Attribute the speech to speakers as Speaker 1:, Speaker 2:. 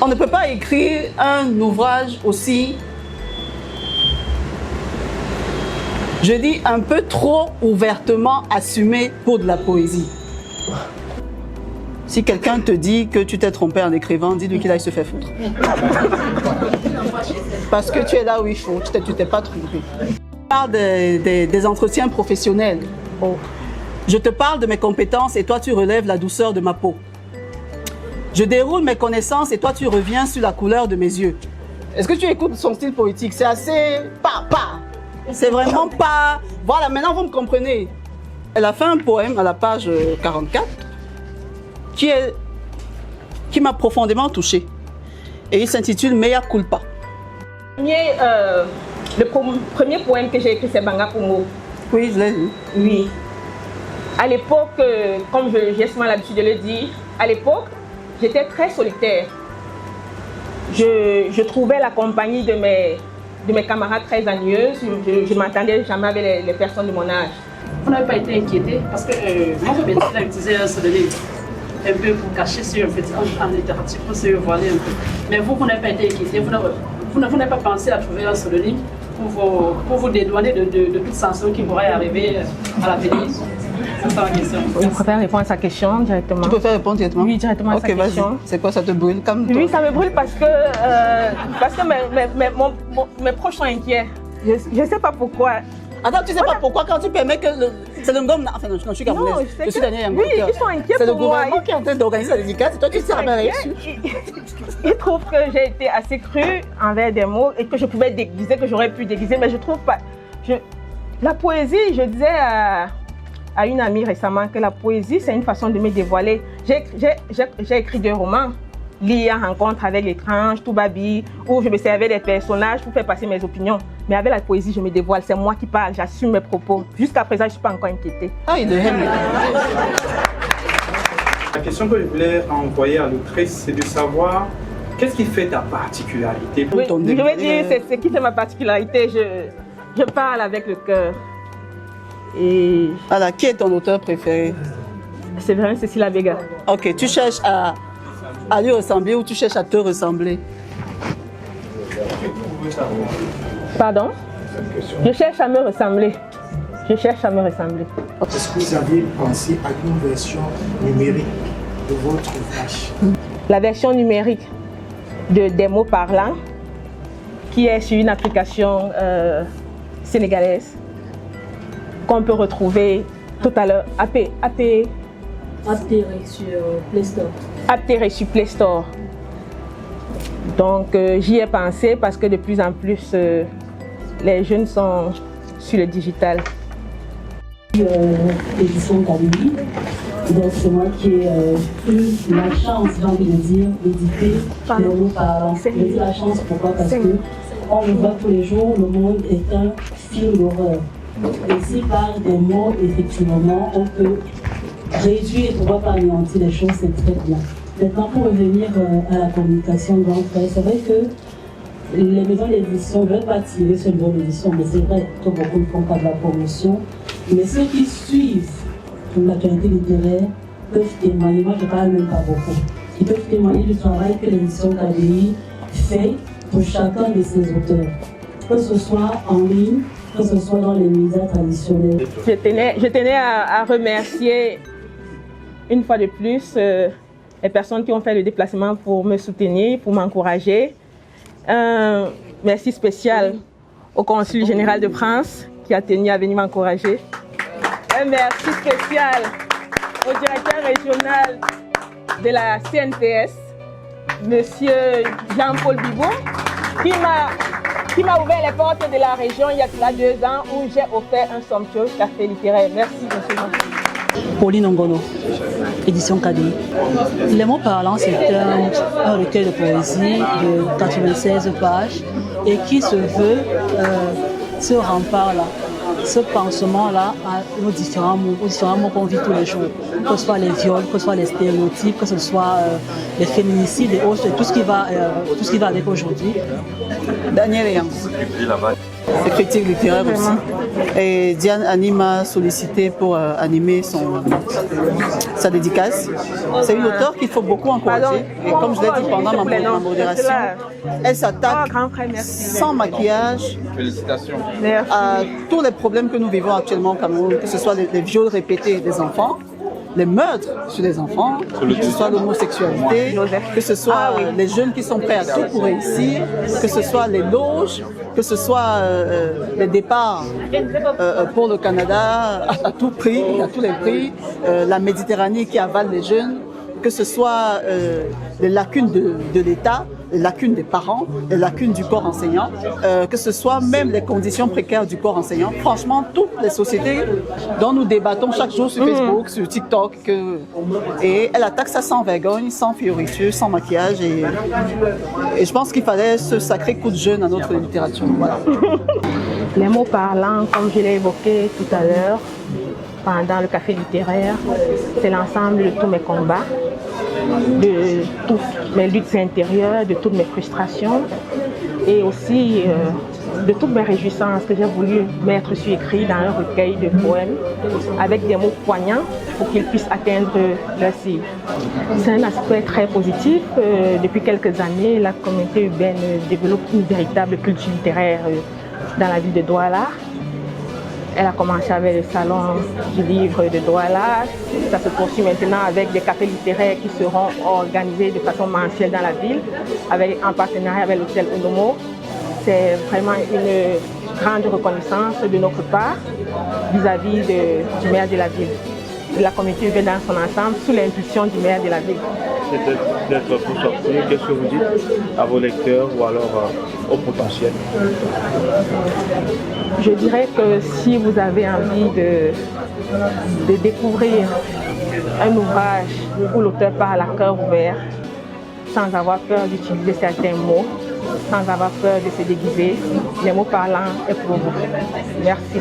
Speaker 1: On ne peut pas écrire un ouvrage aussi, je dis, un peu trop ouvertement assumé pour de la poésie. Si quelqu'un te dit que tu t'es trompé en écrivant, dis-lui qu'il aille se faire foutre. Parce que tu es là où il faut, tu t'es pas trompé. Je parle des entretiens professionnels. Je te parle de mes compétences et toi tu relèves la douceur de ma peau. Je déroule mes connaissances et toi tu reviens sur la couleur de mes yeux. Est-ce que tu écoutes son style poétique? C'est assez pas. C'est vraiment pas... Voilà, maintenant vous me comprenez. Elle a fait un poème à la page 44 qui m'a profondément touchée. Et il s'intitule Mea culpa.
Speaker 2: Le premier poème que j'ai écrit, c'est Banga Congo.
Speaker 1: Oui, je l'ai lu.
Speaker 2: Oui. À l'époque, comme j'ai souvent l'habitude de le dire, à l'époque, j'étais très solitaire. Je trouvais la compagnie de mes camarades très ennuyeuse. Je ne m'entendais jamais avec les personnes de mon âge.
Speaker 3: Vous n'avez pas été inquiété parce que moi, je utilisé un pseudonyme un peu pour cacher sur en littérature, pour se voiler un peu. Mais vous n'avez pas été inquiété, vous n'avez pas pensé à trouver un pseudonyme pour vous dédouaner de toute sanction qui pourrait arriver à l'avenir. C'est ça la question.
Speaker 2: Je préfère répondre à sa question directement.
Speaker 1: Tu préfères répondre directement?
Speaker 2: Oui, directement à sa question.
Speaker 1: Ok, vas-y. C'est quoi, ça te brûle comme toi?
Speaker 2: Oui, ça me brûle parce que mes proches sont inquiets. Je ne sais pas pourquoi.
Speaker 1: Attends, tu sais pas pourquoi quand tu permets que c'est le gouvernement... Enfin non, je suis gabonaise. Je suis Daniel Yango.
Speaker 2: Oui, ils sont inquiets
Speaker 1: C'est le
Speaker 2: pour moi.
Speaker 1: gouvernement qui est en train d'organiser la dédicace et toi tu sais rien reçu.
Speaker 2: Ils trouvent que j'ai été assez crue envers des mots et que je pouvais déguiser, que j'aurais pu déguiser, mais je trouve pas. La poésie, je disais à une amie récemment que la poésie, c'est une façon de me dévoiler. J'ai écrit 2 romans. Lié en rencontre avec l'étrange, Toubabi, où je me servais des personnages pour faire passer mes opinions. Mais avec la poésie, je me dévoile, c'est moi qui parle, j'assume mes propos. Jusqu'à présent, je ne suis pas encore inquiétée.
Speaker 1: Ah, il aime.
Speaker 4: La question que je voulais envoyer à l'autrice, c'est de savoir qu'est-ce qui fait ta particularité.
Speaker 2: Oui, je veux dire, c'est ce qui fait ma particularité. Je parle avec le cœur. Et...
Speaker 1: Alors, qui est ton auteur préféré?
Speaker 2: C'est vraiment Cécile Vega.
Speaker 1: Ok, tu cherches à lui ressembler ou tu cherches à te ressembler?
Speaker 2: Pardon? Je cherche à me ressembler. Je cherche à me ressembler.
Speaker 5: Est-ce que vous aviez pensé à une version numérique de votre ouvrage?
Speaker 2: La version numérique des mots parlants qui est sur une application sénégalaise qu'on peut retrouver tout à l'heure. Aptéré sur Play Store. Aptéré sur Play Store. Donc j'y ai pensé parce que de plus en plus les jeunes sont sur le digital.
Speaker 6: Édition Kabylie. Donc c'est moi qui ai eu la chance, j'ai envie de dire, d'éditer les mots parlants. Je dis la chance pourquoi? Parce que on le voit tous les jours, le monde est un film d'horreur. Et si par des mots, effectivement, on peut réduire et pouvoir pas anéantir les choses, c'est très bien. Maintenant, pour revenir à la communication grand frère, c'est vrai que les maisons d'édition ne veulent pas tirer sur le bon d'édition, mais c'est vrai que beaucoup ne font pas de la promotion. Mais ceux qui suivent l'actualité littéraire peuvent témoigner, moi je ne parle même pas beaucoup, ils peuvent témoigner du travail que l'édition Kabylie fait pour chacun de ses auteurs, que ce soit en ligne, que ce soit dans les médias traditionnels.
Speaker 2: Je tenais à remercier une fois de plus les personnes qui ont fait le déplacement pour me soutenir, pour m'encourager. Un merci spécial au Consul général de France qui a tenu à venir m'encourager. Un merci spécial au directeur régional de la CNTS, Monsieur Jean-Paul Bibou, qui m'a ouvert les portes de la région il y a cela 2 ans où j'ai offert un somptueux café littéraire. Merci, monsieur Jean.
Speaker 7: Pauline Ongono, édition Kabylie. Les mots parlants, c'est un recueil de poésie de 96 pages et qui se veut ce rempart-là, ce pansement-là aux différents mots qu'on vit tous les jours, que ce soit les viols, que ce soit les stéréotypes, que ce soit les féminicides et autres, tout ce qui va avec aujourd'hui.
Speaker 1: Daniel Yango. C'est critique littéraire aussi. Et Diane Annie m'a sollicité pour animer sa dédicace. C'est une auteure qu'il faut beaucoup encourager. Et comme je l'ai dit pendant ma modération, elle s'attaque sans maquillage à tous les problèmes que nous vivons actuellement au Cameroun, que ce soit les viols répétés des enfants, les meurtres sur les enfants, que ce soit l'homosexualité, que ce soit les jeunes qui sont prêts à tout pour réussir, que ce soit les loges, que ce soit les départs pour le Canada à tout prix, à tous les prix, la Méditerranée qui avale les jeunes, que ce soit les lacunes de l'État, les lacunes des parents, les lacunes du corps enseignant, que ce soit même les conditions précaires du corps enseignant. Franchement, toutes les sociétés dont nous débattons chaque jour sur Facebook, sur TikTok, et elle attaque ça sans vergogne, sans fioritures, sans maquillage. Et je pense qu'il fallait ce sacré coup de jeune à notre littérature. Voilà.
Speaker 2: Les mots parlants, comme je l'ai évoqué tout à l'heure, pendant le café littéraire, c'est l'ensemble de tous mes combats, de toutes mes luttes intérieures, de toutes mes frustrations et aussi de toutes mes réjouissances que j'ai voulu mettre sur écrit dans un recueil de poèmes avec des mots poignants pour qu'ils puissent atteindre leur cible. C'est un aspect très positif. Depuis quelques années, la communauté urbaine développe une véritable culture littéraire dans la ville de Douala. Elle a commencé avec le salon du livre de Douala. Ça se poursuit maintenant avec des cafés littéraires qui seront organisés de façon mensuelle dans la ville, en partenariat avec l'hôtel Onomo. C'est vraiment une grande reconnaissance de notre part vis-à-vis du maire de la ville, de la communauté urbaine dans son ensemble, sous l'impulsion du maire de la ville.
Speaker 8: Peut-être pour sortir, qu'est-ce que vous dites à vos lecteurs ou alors au potentiel?
Speaker 2: Je dirais que si vous avez envie de découvrir un ouvrage où l'auteur parle à cœur ouvert, sans avoir peur d'utiliser certains mots, sans avoir peur de se déguiser, les mots parlants est pour vous. Merci.